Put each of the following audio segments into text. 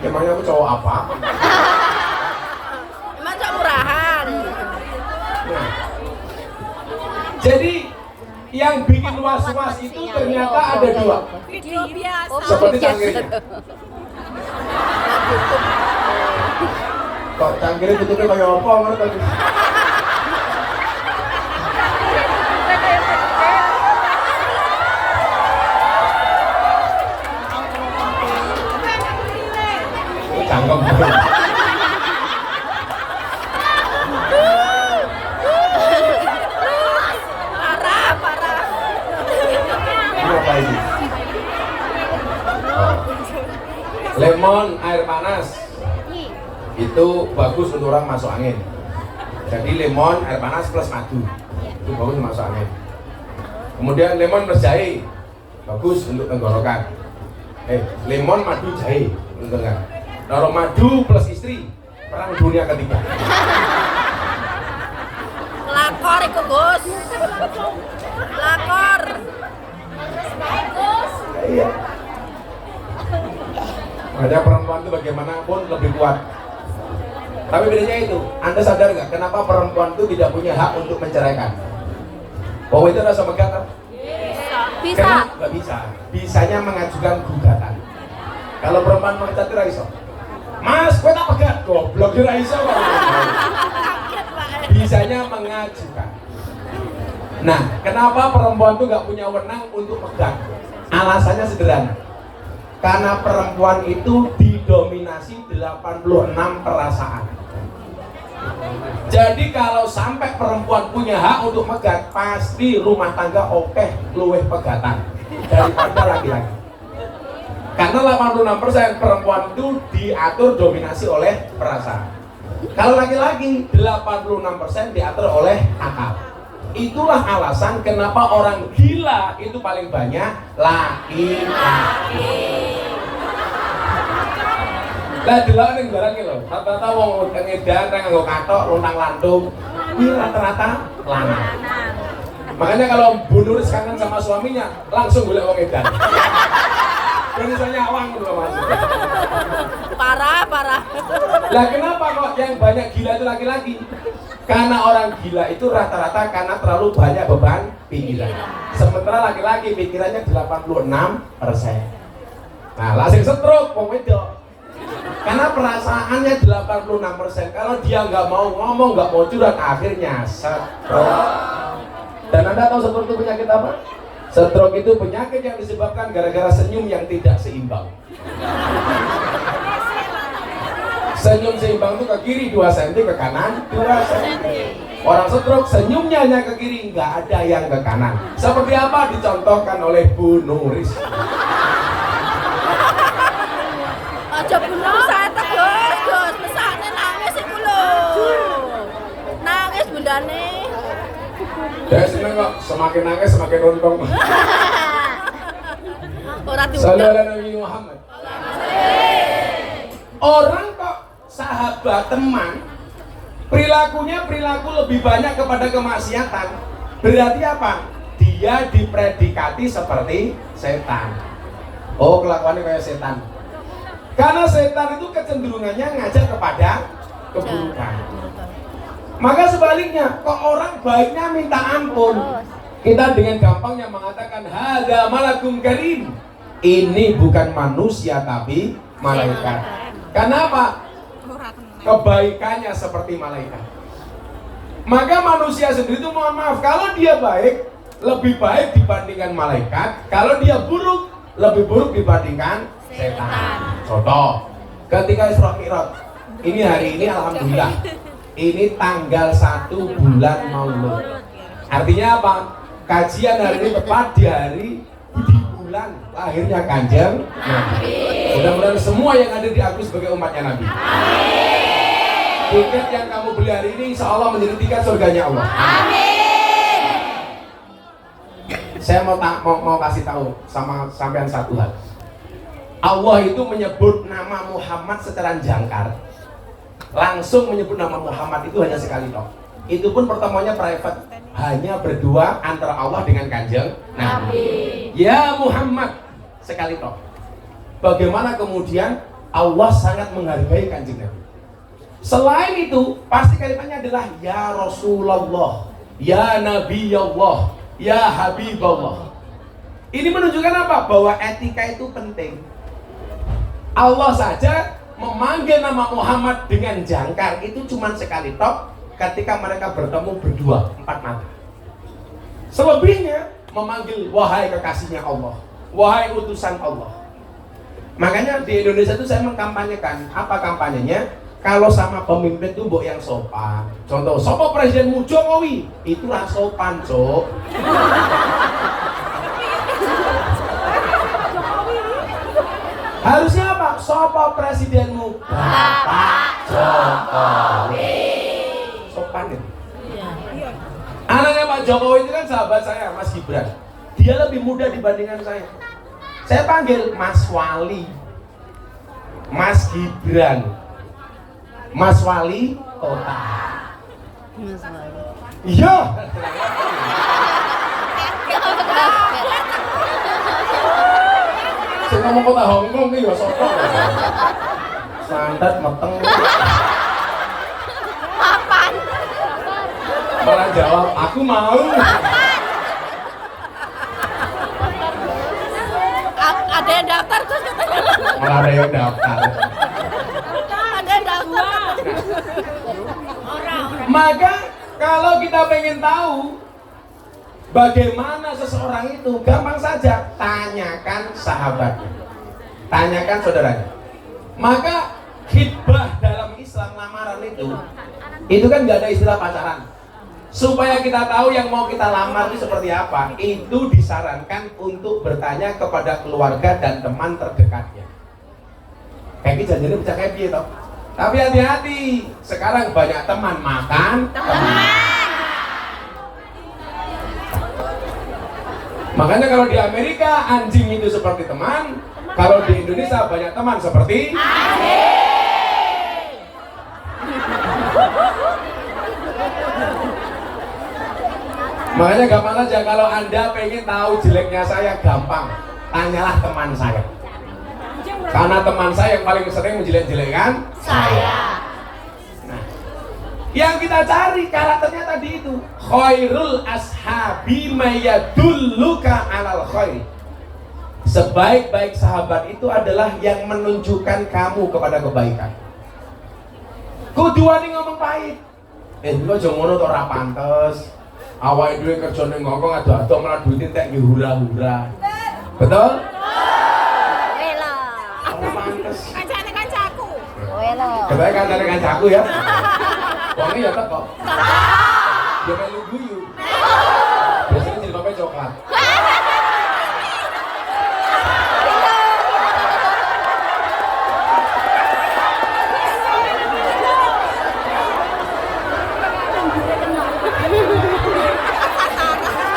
Emangnya aku cowok apa? Emang cowok murahan. Nah, jadi yang bikin was-was itu ternyata ada dua. Video biasa. Seperti cangkirnya. Kok cangkirnya tutupnya kayak apa? Ngerti tadi? Cangkem. Parah. Ini apa ini? Oh. Lemon air panas itu bagus untuk orang masuk angin. Jadi lemon air panas plus madu itu bagus untuk masuk angin. Kemudian lemon plus jahe bagus untuk tenggorokan. Lemon madu jahe untuk tenggorokan. Kalau madu plus istri perang dunia ketiga. Lakor iku, Gus. Lakor. Iya. Makanya perempuan itu bagaimanapun lebih kuat. Tapi bedanya itu, Anda sadar nggak kenapa perempuan itu tidak punya hak untuk menceraikan? Bahwa itu rasa megat kan? Bisa. Nggak bisa. Bisanya mengajukan gugatan. Kalau perempuan mengecat itu raiso. Mas, gue tak pegat. Goblok itu raiso kok. Bisanya mengajukan. Nah, kenapa perempuan itu nggak punya wewenang untuk pegang? Alasannya sederhana. Karena perempuan itu didominasi 86 perasaan. Jadi kalau sampai perempuan punya hak untuk megat, pasti rumah tangga luweh pegatan daripada laki-laki. Karena 86% perempuan itu diatur dominasi oleh perasaan. Kalau laki-laki 86% diatur oleh akal. Itulah alasan kenapa orang gila itu paling banyak laki-laki. Lah delok ning barang iki lho, rata-rata wong ngedan nang nggo katok luntang-lantung, iki rata-rata lanang. Makanya kalau Bu Nuris kangen sama suaminya, langsung golek wong edan. Misalnya awang dulu Mas. Parah. Lah kenapa kok yang banyak gila itu laki-laki? Karena orang gila itu rata-rata karena terlalu banyak beban pikiran. Sementara laki-laki pikirannya 86%. Nah, lah sing stroke wong wedok. Karena perasaannya 86%. Kalau dia nggak mau ngomong, nggak mau curhat, akhirnya stroke. Dan Anda tahu stroke itu penyakit apa? Stroke itu penyakit yang disebabkan gara-gara senyum yang tidak seimbang. Senyum seimbang itu ke kiri 2 cm, ke kanan 2 cm. Orang stroke senyumnya hanya ke kiri, nggak ada yang ke kanan. Seperti apa dicontohkan oleh Bu Nuris. Aja bunuh saya Gus. Mesane nangis iku lho. Nangis bundane. Dia seneng kok, semakin nangis semakin untung. Ora diundang. Sallallahu alaihi Muhammad. Orang kok sahabat teman perilakunya perilaku lebih banyak kepada kemaksiatan. Berarti apa? Dia dipredikati seperti setan. Oh, kelakuannya kayak setan. Karena setan itu kecenderungannya ngajak kepada keburukan. Maka sebaliknya, kok orang baiknya minta ampun. Kita dengan gampangnya mengatakan hadza malakum karim. Ini bukan manusia tapi malaikat. Kenapa? Kebaikannya seperti malaikat. Maka manusia sendiri itu mohon maaf, kalau dia baik, lebih baik dibandingkan malaikat. Kalau dia buruk, lebih buruk dibandingkan setan. Contoh, ketika Isra Mi'raj, ini hari ini alhamdulillah, ini tanggal 1 bulan Maulud. Artinya apa? Kajian hari ini tepat di hari di bulan lahirnya Kanjeng Nabi. Mudah-mudahan semua yang ada diakui sebagai umatnya Nabi. Tiket yang kamu beli hari ini insya Allah menjadi tiket surganya Allah. Saya mau kasih tahu sama sampean satu hal. Allah itu menyebut nama Muhammad secara jangkar. Langsung menyebut nama Muhammad itu hanya sekali toh. Itu pun pertemuannya private, hanya berdua antara Allah dengan Kanjeng Nabi. Ya Muhammad sekali toh. Bagaimana kemudian Allah sangat menghargai Kanjeng Nabi. Selain itu, pasti kalimatnya adalah ya Rasulullah, ya Nabi Allah, ya Habibullah. Ini menunjukkan apa? Bahwa etika itu penting. Allah saja memanggil nama Muhammad dengan jangkar itu cuma sekali tok ketika mereka bertemu berdua, 4 mata. Selebihnya memanggil wahai kekasihnya Allah, wahai utusan Allah. Makanya di Indonesia itu saya mengkampanyekan, apa kampanyenya? Kalau sama pemimpin tuh mbok yang sopan. Contoh, sopo presidenmu Jokowi, itulah sopan, Cok. Harusnya apa? Sopo presidenmu Bapak Jokowi. Sopan itu. Anaknya Pak Jokowi itu kan sahabat saya, Mas Gibran. Dia lebih muda dibandingkan saya. Saya panggil Mas Wali, Mas Gibran, Mas Wali Kota. Iya. Saya ngomong kota Hongkong nih ya sopo. Santet meteng. Papan. Malah jawab, aku mau. Ada yang daftar terus katanya. Malah ada yang daftar. Ada yang daftar. Maka kalau kita pengen tahu bagaimana seseorang itu, gampang saja, tanyakan sahabatnya, tanyakan saudaranya. Maka khitbah dalam Islam lamaran itu kan nggak ada istilah pacaran. Supaya kita tahu yang mau kita lamar itu seperti apa, itu disarankan untuk bertanya kepada keluarga dan teman terdekatnya. Kayak gitu jadi bisa kayak gitu. Tapi hati-hati, sekarang banyak teman makan teman. Makanya kalau di Amerika anjing itu seperti teman, kalau di Indonesia banyak teman seperti anjing. Makanya gampang aja, kalau Anda pengen tahu jeleknya saya, gampang, tanyalah teman saya. Karena teman saya yang paling sering menjelek-jelekkan saya. Nah, yang kita cari karakternya tadi itu, khairul ashabi mayadulluka alal khair. Sebaik-baik sahabat itu adalah yang menunjukkan kamu kepada kebaikan. Kuduane ngomong pahit. Lu aja ngono to ora pantes. Awake dhewe kerjane ngongkong ado-ado malah duite entek nggih hura-hura. Betul? Wela. Ora pantes. Kancane kancaku. Wela. Coba kancane kancaku ya. Wonge ya teko. Dia melu guyu. Biasanya jilbabe coklat.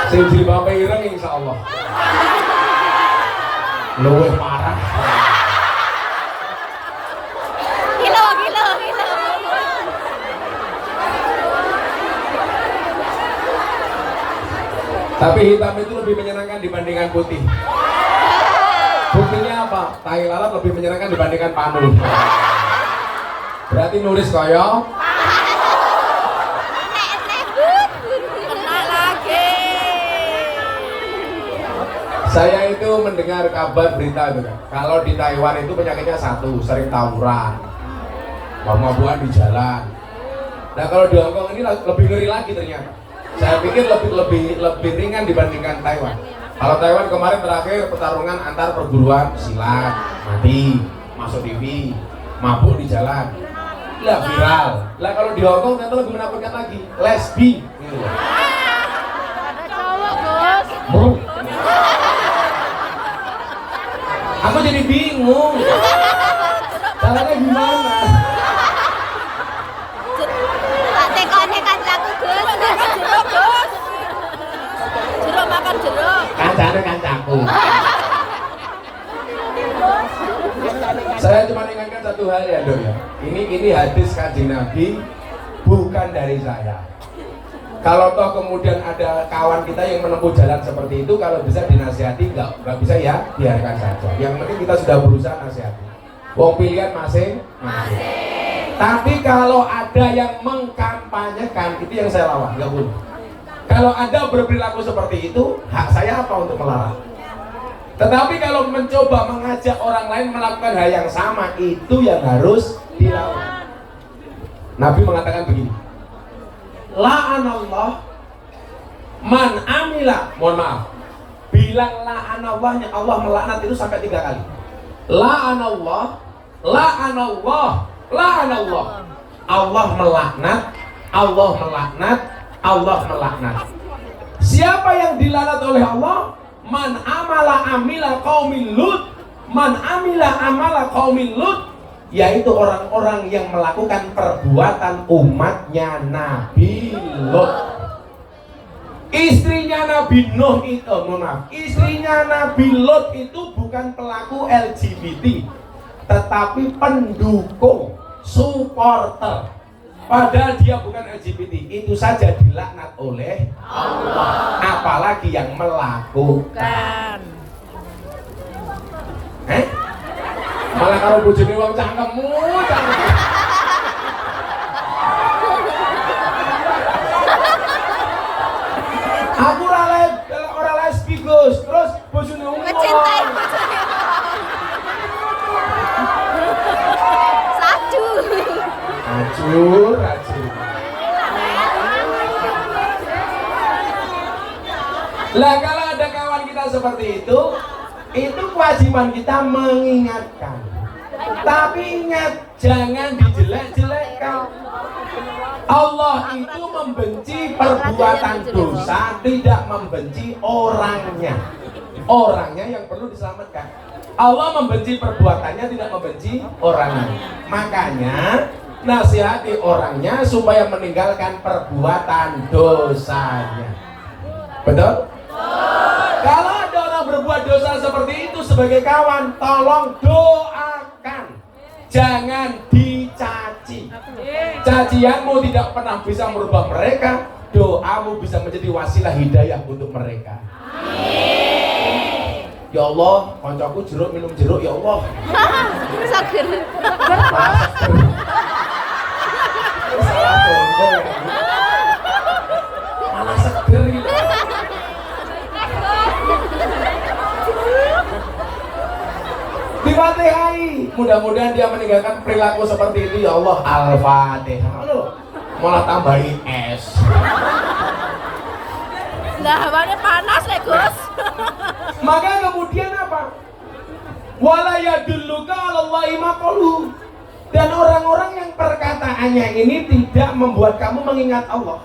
Sing jilbabe ireng insyaallah. Luwih parah. Kilo. Tapi hitam itu lebih menyenangkan dibandingkan putih. Buktinya apa? Tai lalat lebih menyenangkan dibandingkan panu. Berarti nulis koyo saya itu mendengar kabar berita itu kan, kalau di Taiwan itu penyakitnya satu, sering tawuran, mabuk-mabukan di jalan. Nah kalau di Hongkong ini lebih ngeri lagi ternyata. Saya pikir lebih ringan dibandingkan Taiwan. Kalau Taiwan kemarin terakhir pertarungan antar perguruan silat, mati, masuk TV, mabuk di jalan, lah viral. Lah kalau di Hongkong ternyata lebih menakutkan lagi, lesbi. Gitu. Ada cowok, Bos. Aku jadi bingung. Caranya gimana? Tekone kancaku, Gus. Makan jeruk, Gus. Jeruk makan jeruk. Kancane kancaku. Saya cuma ingatkan satu hal ya, Dok ya. Ini hadis Kanjeng Nabi, bukan dari saya. Kalau toh kemudian ada kawan kita yang menempuh jalan seperti itu, kalau bisa dinasihati, nggak bisa ya biarkan saja. Yang penting kita sudah berusaha nasihati. Wong pilihan masing. Tapi kalau ada yang mengkampanyekan, itu yang saya lawan, nggak boleh. Kalau Anda berperilaku seperti itu, hak saya apa untuk melarang? Tetapi kalau mencoba mengajak orang lain melakukan hal yang sama, itu yang harus dilawan. Nabi mengatakan begini, la'anallah man amila, mohon maaf, bilang la'anallahnya, Allah melaknat itu sampai 3 kali. La'anallah, la'anallah, la'anallah. Allah melaknat, Allah melaknat, Allah melaknat. Siapa yang dilaknat oleh Allah? Man amala amila qaumil Lut, man amila amala qaumil Lut, yaitu orang-orang yang melakukan perbuatan umatnya Nabi Lut. Istrinya Nabi Nuh itu, maaf, istrinya Nabi Lut itu bukan pelaku LGBT, tetapi pendukung, supporter. Padahal dia bukan LGBT, itu saja dilaknat oleh Allah. Apalagi yang melakukan. Malah kalau bojone wong cangkemmu, aku ora lesbi Gus, terus bojone wong Mencintai bojone. Satu. Acur. Lah kalau ada kawan kita seperti itu kewajiban kita mengingatkan. Tapi ingat, jangan dijelek-jelekkan. Allah itu membenci perbuatan dosa, tidak membenci orangnya. Orangnya yang perlu diselamatkan. Allah membenci perbuatannya, tidak membenci orangnya. Makanya nasihati orangnya supaya meninggalkan perbuatan dosanya. Betul? Kalau ada orang berbuat dosa seperti itu sebagai kawan, tolong doakan. Jangan dicaci. Cacianmu tidak pernah bisa merubah mereka. Doamu bisa menjadi wasilah hidayah untuk mereka. Ya Allah, koncoku jeruk minum jeruk, ya Allah. Seger. Salah contoh ya. Malah seger gitu. Difatihai, mudah-mudahan dia meninggalkan perilaku seperti itu, ya Allah. Al-Fatihah. Malah tambahin es. Nah, hawannya panas ya Gus. Maka kemudian apa? Wala yadulluka 'alallahi maqalu. Dan orang-orang yang perkataannya ini tidak membuat kamu mengingat Allah.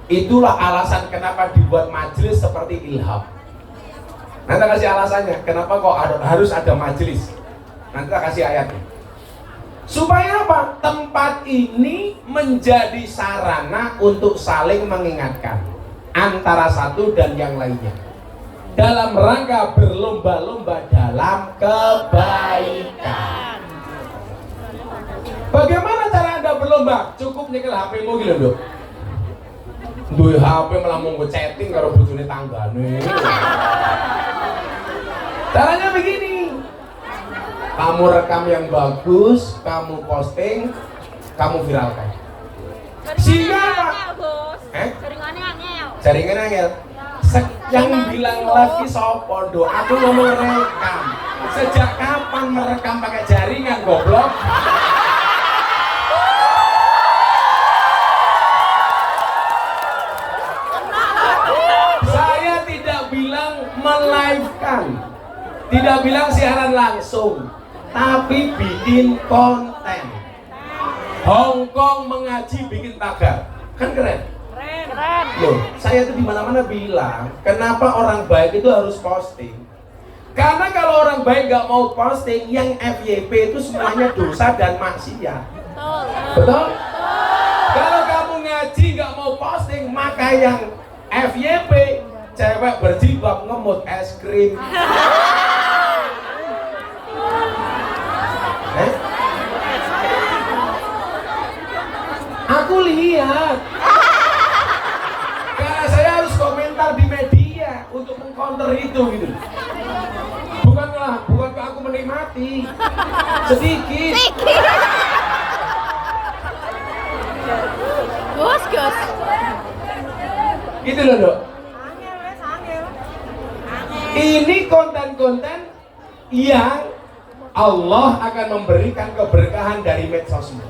Itulah alasan kenapa dibuat majelis seperti ilham. Nanti kasih alasannya, kenapa kok harus ada majelis. Nanti kita kasih ayatnya. Supaya apa? Tempat ini menjadi sarana untuk saling mengingatkan antara satu dan yang lainnya, dalam rangka berlomba-lomba dalam kebaikan. Bagaimana cara Anda berlomba? Cukup nyekel HP-mu gitu loh. Duwe HP malah mau chatting karo bojone tanggane. Caranya begini. Kamu rekam yang bagus, kamu posting, kamu viralkan. Sehingga jaringannya angel. Jaringan angel. Yang bilang lagi sopo do, aku ngomong rekam. Sejak kapan merekam pakai jaringan, goblok? Saya tidak bilang melive-kan, tidak bilang siaran langsung, tapi bikin konten. Hongkong mengaji bikin tagar, kan keren? Keren. Loh, saya tuh di mana-mana bilang, kenapa orang baik itu harus posting? Karena kalau orang baik nggak mau posting, yang FYP itu semuanya dosa dan maksiat. Betul? Kalau kamu ngaji nggak mau posting, maka yang FYP cewek berjilbab ngemut es krim. Aku lihat. Karena saya harus komentar di media untuk mengcounter itu gitu. Bukan aku menikmati. Sedikit. Gus. Gitu loh, Dok. Ini konten-konten yang Allah akan memberikan keberkahan dari medsosmed.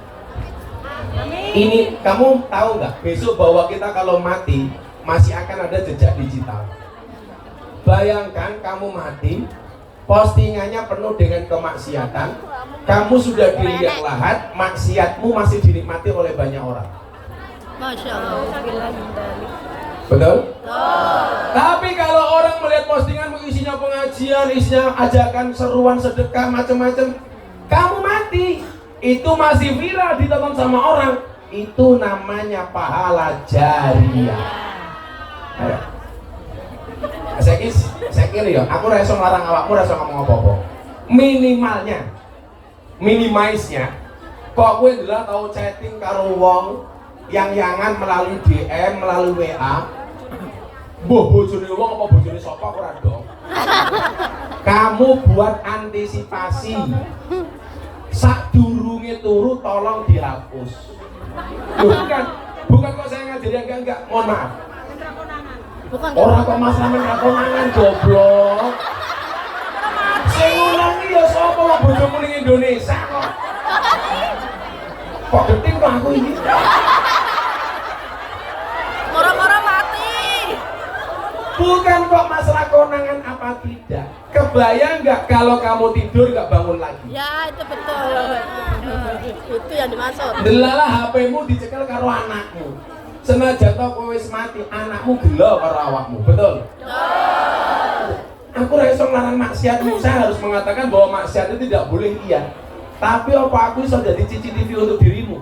Ini kamu tahu nggak? Besok bahwa kita kalau mati masih akan ada jejak digital. Bayangkan kamu mati, postingannya penuh dengan kemaksiatan, kamu sudah dilihat lahat, maksiatmu masih dinikmati oleh banyak orang. Masya Allah. Betul? Tapi kalau orang melihat postinganmu isinya pengajian, isinya ajakan, seruan, sedekah, macam-macam, kamu mati, itu masih viral ditonton sama orang, itu namanya pahala jariah. Ayo. Saya kira ya, aku rasa ngelarang awakmu, rasa ngomong apa-apa. Minimize-nya, kok gue adalah tahu chatting karo wong yang-yangan melalui DM, melalui WA, bojone wong apa bojone sapa ora dong. Kamu buat antisipasi. Sadurunge turu tolong dihapus. Bukan kok saya ngajari enggak, mohon maaf. Bukan. Orang kok masalah konangan goblok. Sing ngunangi ya sapa wong bojomu ning Indonesia kok. Kok geting kok aku ini. Moro-moro mati. Bukan kok masalah konangan apa tidak. Kebayang nggak kalau kamu tidur nggak bangun lagi? Ya itu betul. Itu yang dimaksud. Delalah HP-mu dicekel karo anakmu. Senajan to kowe wis mati, anakmu gelo karo awakmu, betul? Aku ra iso nglarang maksiat, saya harus mengatakan bahwa maksiat itu tidak boleh iya. Tapi apa aku iso jadi CCTV untuk dirimu?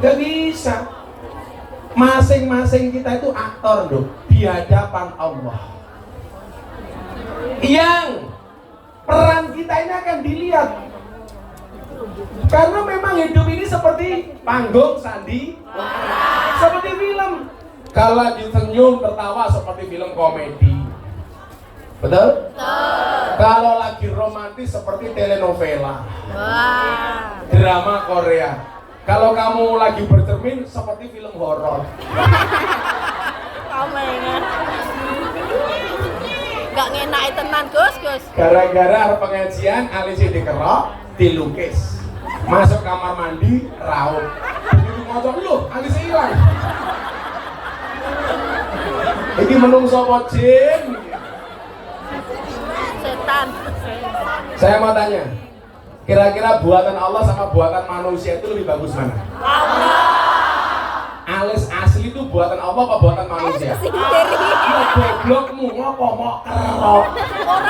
Gak bisa. Masing-masing kita itu aktor dong di hadapan Allah. Yang peran kita ini akan dilihat. Karena memang hidup ini seperti panggung sandi, seperti film. Kalau lagi senyum tertawa seperti film komedi, betul? Kalau lagi romantis seperti telenovela, drama Korea. Kalau kamu lagi bercermin seperti film horor. Gak ngenak tenan Gus. Gara-gara pengajian alisi dikerok, dilukis. Masuk kamar mandi, raut. Begitu ngocok, loh, alisnya hilang. Ini menungso apa jin? Setan. Saya mau tanya, kira-kira buatan Allah sama buatan manusia itu lebih bagus mana? Alis asli itu buatan Allah apa buatan manusia? Ya goblokmu, ngopo mau kerok,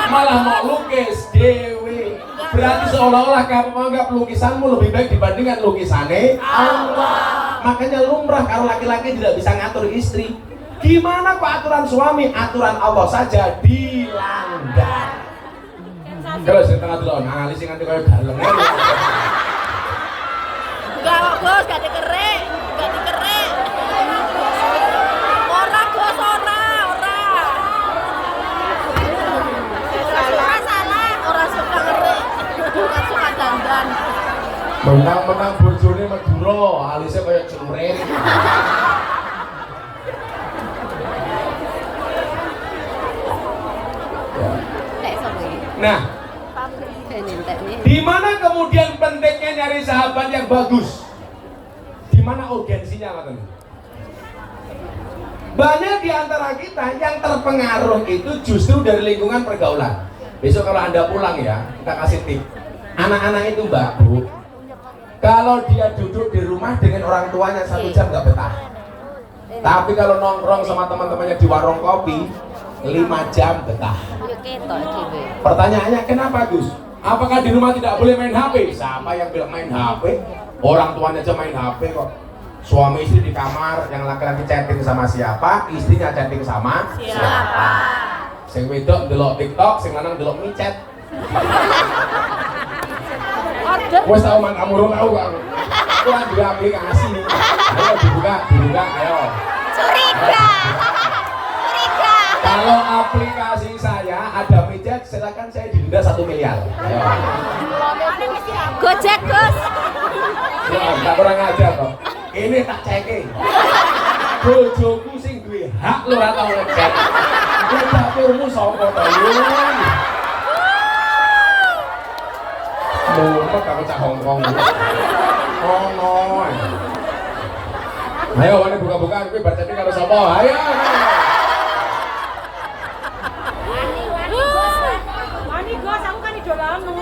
malah mau lukis dewe. Berarti seolah-olah kamu menganggap lukisanmu lebih baik dibandingkan lukisannya Allah. Makanya lumrah kalau laki-laki tidak bisa ngatur istri. Gimana kok aturan suami? Aturan Allah saja dilanggar. Terus di tengah dulu, analis yang nanti kayak dalem. Enggak Gus, gak dikerek. Ora Gus, ora. Ora suka ngerek. Ora suka dandan. Mentang-mentang bojone Madura, alisnya kayak celurit. Nah, di mana kemudian pentingnya nyari sahabat yang bagus? Di mana urgensinya, Pak? Banyak di antara kita yang terpengaruh itu justru dari lingkungan pergaulan. Besok kalau Anda pulang ya, kita kasih tip. Anak-anak itu Mbak, Bu, kalau dia duduk di rumah dengan orang tuanya 1 jam nggak betah. Tapi kalau nongkrong sama teman-temannya di warung kopi 5 jam betah. Pertanyaannya kenapa Gus? Apakah di rumah tidak boleh main HP? Siapa yang bilang main HP? Orang tuanya aja main HP kok. Suami istri di kamar, yang laki-laki chatting sama siapa, istrinya chatting sama siapa. Sing wedok ndelok TikTok, sing lanang ndelok micet. Wes tau man kamu ora tau kok. Kuwi ada aplikasi. Ayo dibuka, ayo. Curiga. Kalau aplikasi saya ada micet, silakan saya didenda 1 miliar. Ayo. Gojek, Gus. Wah, tak kurang ajar kok. Ini tak cekin. Bojoku sing duwe hak lho ora tau ngecek. Kowe dapurmu sapa to? Mumpet aku cak Hongkong. Ono. Ayo wani buka-bukaan kuwi bar chatting karo sapa? Ayo. Wani Gus, aku kan idolamu.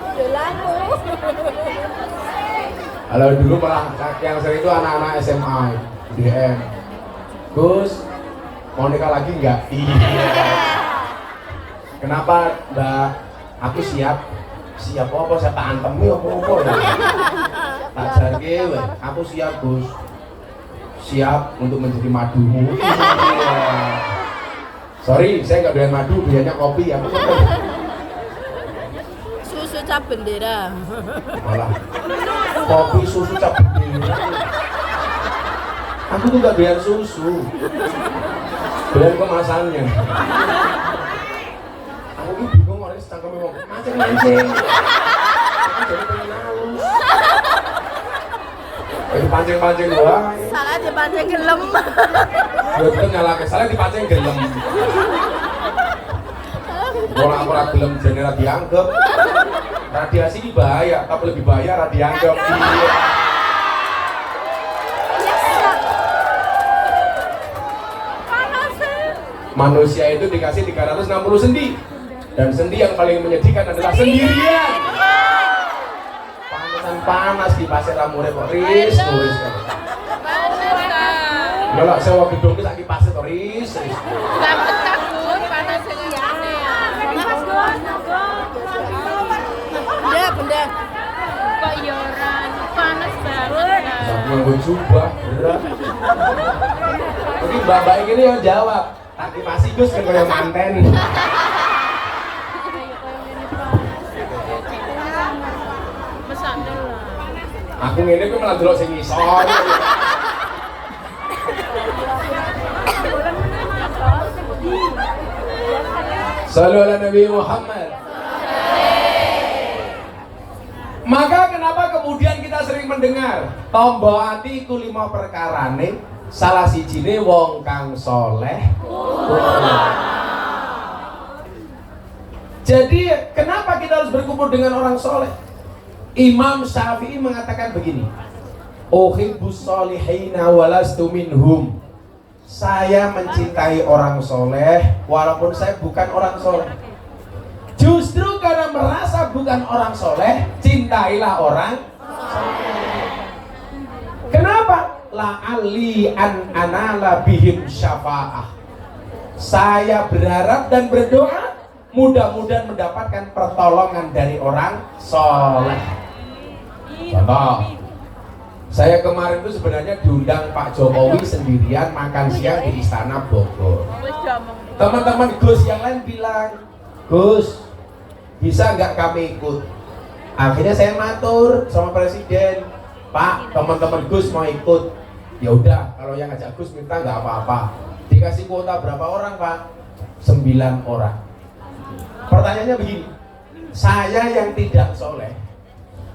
Idolamu. Kalau dulu malah yang sering itu anak-anak SMA DM. Gus, mau nikah lagi nggak? Iya. Kenapa Mbak? Aku siap. Siap apa? Saya tak antemi apa-apa ya. Tak jarke we. Aku siap Gus. Siap untuk menjadi madumu. Iya. Sorry, saya nggak doyan madu, doyannya kopi. Aku Susu cap bendera. malah kopi susu cap bendera. Aku tuh gak doyan susu, doyan kemasannya. Aku tuh bingung oleh cangkemnya mau mancing. Aku jadi pengen halus. Jadi pancing-pancing doang. Salah dipancing gelem. Betul nyalakan, salah dipancing gelem. Orang-orang gelem jenera dianggap. Radiasi ini bahaya, tapi lebih bahaya dianggap. Manusia itu dikasih 360 sendi. Dan sendi yang paling menyedihkan adalah sendirian. Panasan panas di pasir Ramure kok ris. Kalau sewa gedung itu lagi pasir kok ris. Benda. Kok yoran panas banget. Nganggo jubah, berat. Mungkin mbak-mbak ini yang jawab. Tak kipasi Gus kan kaya manten. Aku ngene kuwi malah delok sing ngisor. Sallu ala Nabi Muhammad. Maka kenapa kemudian kita sering mendengar tombo ati iku 5 perkarane, salah sijine wong kang soleh. Jadi kenapa kita harus berkumpul dengan orang soleh? Imam Syafi'i mengatakan begini, uhibbus solihina walastu minhum. Saya mencintai orang soleh walaupun saya bukan orang soleh. Justru karena merasa bukan orang soleh, cintailah orang soleh. Kenapa? La'alli an anala bihim syafa'ah. Saya berharap dan berdoa mudah-mudahan mendapatkan pertolongan dari orang soleh. Contoh, saya kemarin itu sebenarnya diundang Pak Jokowi sendirian makan siang di Istana Bogor. Teman-teman Gus yang lain bilang, Gus, bisa nggak kami ikut? Akhirnya saya matur sama Presiden, Pak, teman-teman Gus mau ikut. Ya udah, kalau yang ngajak Gus minta nggak apa-apa. Dikasih kuota berapa orang, Pak? 9 orang. Pertanyaannya begini, saya yang tidak soleh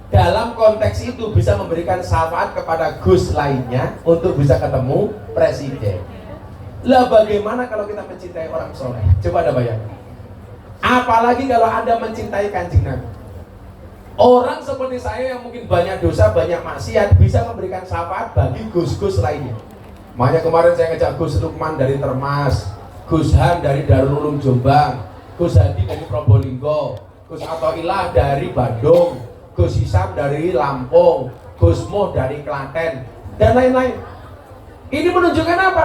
dalam konteks itu bisa memberikan syafaat kepada Gus lainnya untuk bisa ketemu Presiden. Lah bagaimana kalau kita mencintai orang soleh? Coba Anda bayangkan. Apalagi kalau Anda mencintai Kanjeng Nabi. Orang seperti saya yang mungkin banyak dosa, banyak maksiat bisa memberikan syafaat bagi Gus-Gus lainnya. Makanya kemarin saya ngejak Gus Lukman dari Termas, Gus Han dari Darul Ulum Jombang, Gus Hadi dari Probolinggo, Gus Atoilah dari Bandung, Gus Hisam dari Lampung, Gus Moh dari Klaten, dan lain-lain. Ini menunjukkan apa?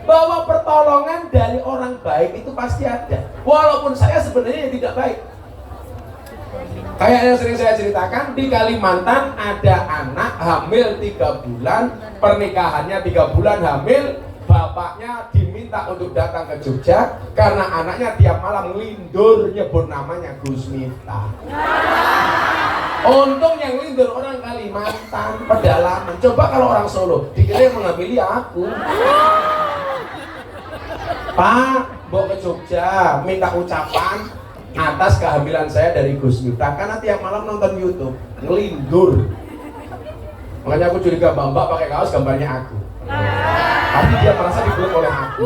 Bahwa pertolongan dari orang baik itu pasti ada. Walaupun saya sebenarnya tidak baik. Kayak yang sering saya ceritakan, di Kalimantan ada anak hamil 3 bulan, pernikahannya 3 bulan hamil, bapaknya diminta untuk datang ke Jogja karena anaknya tiap malam ngelindur nyebut namanya Gus Miftah. Untung yang lindur orang Kalimantan, pedalaman. Coba kalau orang Solo, dikira yang menghamili aku. Pak, bawa ke Jogja, minta ucapan atas kehamilan saya dari Gus Miftah. Karena tiap malam nonton YouTube, ngelindur. Makanya aku curiga Mbak pakai kaos gambarnya aku. Tapi dia merasa dipeluk oleh aku.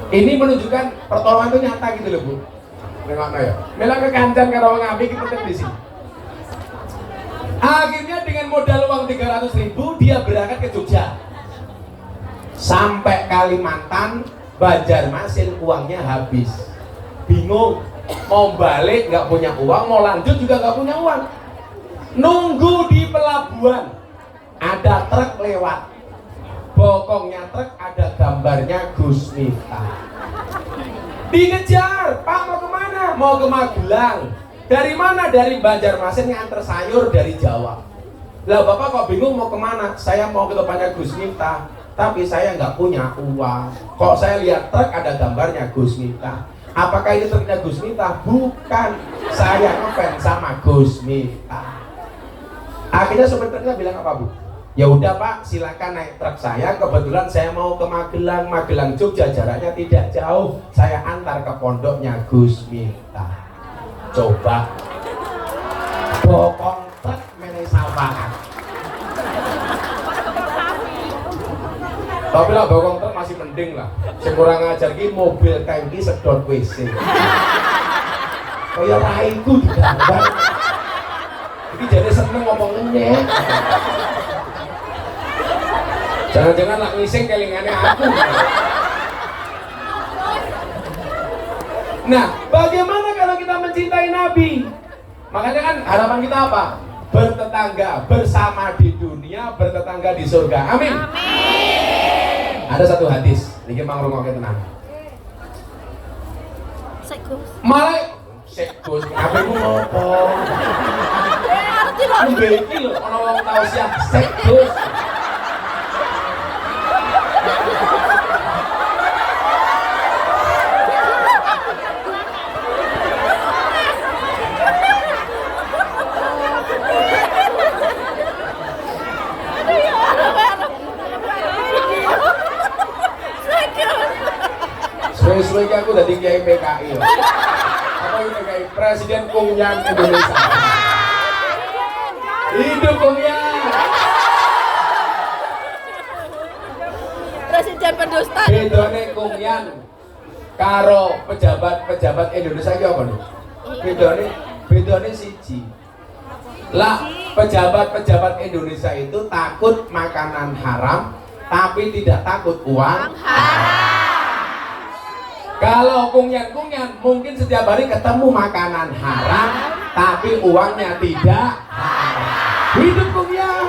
Ini menunjukkan pertolongan itu nyata gitu loh Bu. Nengokno ya. Mela kekancan karo wong apik penting di sini. Akhirnya dengan modal uang 300.000 dia berangkat ke Jogja. Sampai Kalimantan, Banjarmasin uangnya habis. Bingung, mau balik nggak punya uang, mau lanjut juga nggak punya uang. Nunggu di pelabuhan, ada truk lewat. Bokongnya truk ada gambarnya Gus Miftah. Dikejar, Pak mau kemana? Mau ke Magelang. Dari mana? Dari Banjarmasin nganter sayur dari Jawa. Lah Bapak kok bingung mau kemana? Saya mau ke tempatnya Gus Miftah, tapi saya nggak punya uang. Kok saya lihat truk ada gambarnya Gus Miftah. Apakah ini truknya Gus Miftah? Bukan. Saya ngefans sama Gus Miftah. Akhirnya sopir truknya bilang apa Bu? Ya udah Pak, silakan naik truk saya. Kebetulan saya mau ke Magelang, Magelang Jogja jaraknya tidak jauh. Saya antar ke pondoknya Gus Miftah. Coba, bokong truk meneh sawangan. Tapi lah bokong truk masih mending lah. Sing kurang ajar ki mobil tangki sedot WC. Kaya raiku digambar. Iki jadi seneng ngomong ngene. Jangan-jangan lak ngising kelingannya aku. Nah, bagaimana kalau kita mencintai Nabi? Makanya kan harapan kita apa? Bertetangga bersama di dunia, bertetangga di surga. Amin. Amin. Ada satu hadis, niki mang rungokke tenan. Sekus, apa iku ngopo? Arti iki lho, ana wong tausiah sekus. Suwe-suwe aku udah kiai PKI loh. Apa ini kayak Presiden Kumyan Indonesia. Hidup Kumyan. Presiden pendusta. Bedone Kumyan karo pejabat-pejabat Indonesia iki apa nih? Bedone siji. Lah, pejabat-pejabat Indonesia itu takut makanan haram, tapi tidak takut uang haram. Kalau Kumyan mungkin setiap hari ketemu makanan haram, tapi uangnya tidak haram. Hidup Kumyan.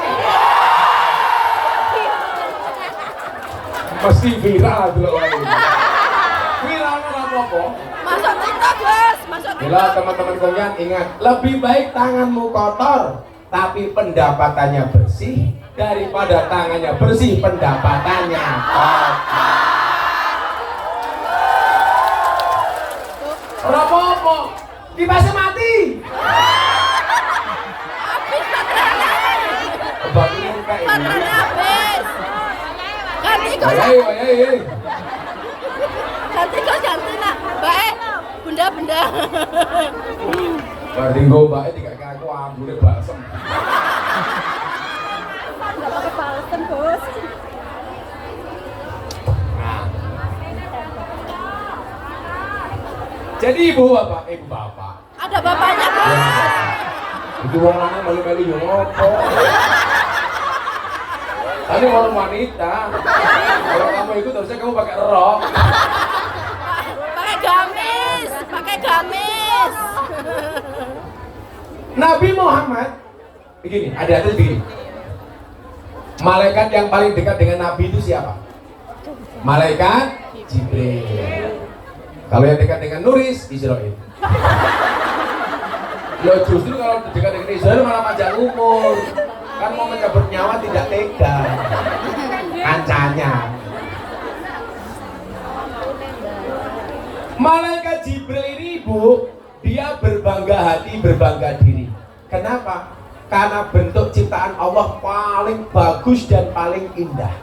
Pasti viral dulu orang ini. Viral apa? Masuk TikTok, Bos. Masuk TikTok. Bila teman-teman Kumyan ingat, lebih baik tanganmu kotor, tapi pendapatannya bersih daripada tangannya bersih pendapatannya kotor. Apa-apa, dipasang mati. Habis baterainya. Obat ini kayak ini. Baterainya habis. Ganti kos. Ayo. Ganti nak. Baik. Bunda. Bari nggo mbake dikake aku ambune balsem. Enggak pakai balsem, Bos. Jadi ibu bapak. Ada bapaknya, Bos. Itu wong lanang melu-melu yo ngopo. Tadi orang wanita. Kalau kamu ikut harusnya kamu pakai rok. Pakai gamis. Nabi Muhammad begini, ada begini. Malaikat yang paling dekat dengan Nabi itu siapa? Malaikat Jibril. Kalau yang dekat dengan Nuris, Israil. Lo justru kalau dekat dengan Israil malah panjang umur. Kan mau mencabut nyawa tidak tega. Kancanya. Malaikat Jibril ini ibu, dia berbangga hati, berbangga diri. Kenapa? Karena bentuk ciptaan Allah paling bagus dan paling indah.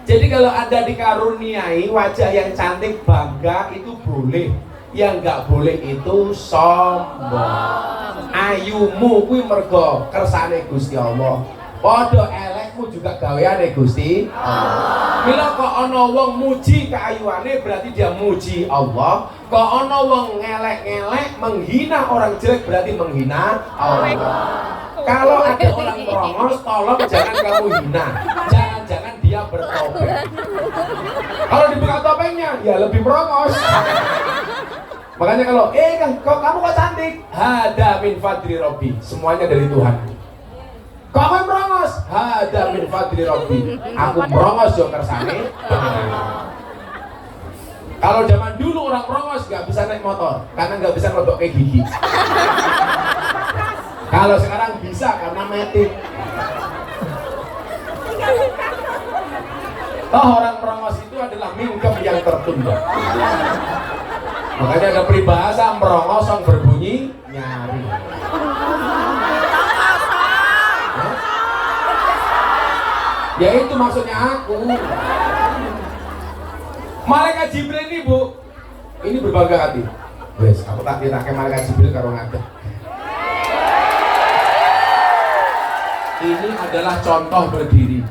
Jadi kalau Anda dikaruniai wajah yang cantik, bangga itu boleh. Yang nggak boleh itu sombong. Ayumu kuwi mergo kersane Gusti Allah. Padha elekmu juga gaweane Gusti Allah. Mila kok ana wong muji keayuane berarti dia muji Allah. Kok ana wong ngelek-ngelek menghina orang jelek berarti menghina Allah. Kalau ada orang merongos, tolong jangan kamu hina. Jangan-jangan dia bertopeng. Kalau dibuka topengnya, ya lebih merongos. Makanya kalau, kamu kok cantik? Hada min fadli Robbi. Semuanya dari Tuhan. Kamu merongos? Hada min fadli Robbi. Aku merongos yo kersane. Kalau zaman dulu orang merongos nggak bisa naik motor karena nggak bisa nodok kayak gigi. Kalau sekarang bisa karena metik. Orang merongos itu adalah mingkem yang tertunda. Makanya ada peribahasa merongos yang berbunyi nyari. Ya itu maksudnya aku. Malaikat Jibril ini Bu, ini berbangga hati. Wes, aku tak dirake malaikat Jibril karo ngadeg. Ini adalah contoh berdiri.